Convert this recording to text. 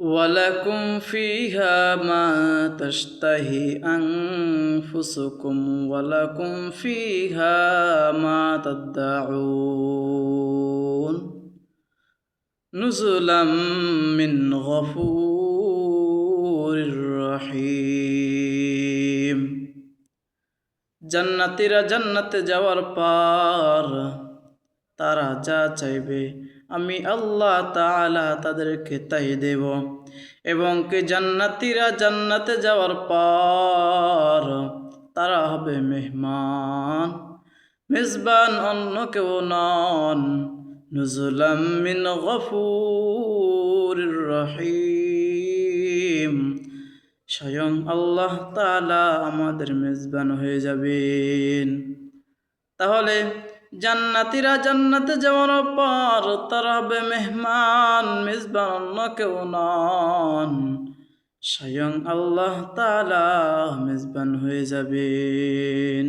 ওয়ালাকুম ফিহা মা তাশতাহি আনফুসুকুম ওয়ালাকুম ফিহা মা তাদদাউন নুজুলাম মিন গফুরির রহিম। জান্নাতীরা জান্নাতে যাওয়ার পর তারা যা চাইবে আমি আল্লাহ তাআলা তাদেরকে তাই দেব। এবং কি জান্নাতীরা জান্নাতে যাওয়ার পর তারা হবে মেহমান, মেজবান অন্য কেউ নন। নুজুলাম মিন গফুরির রহিম, স্বয়ং আল্লাহ তাআলা আমাদের মেজবান হয়ে যাবেন। তাহলে জান্নাতীরা জান্নাতে যাওয়ার পর তারা হবে মেহমান, মেজবান অন্য কেউ নন, স্বয়ং আল্লাহ তাআলা মেজবান হয়ে যাবেন।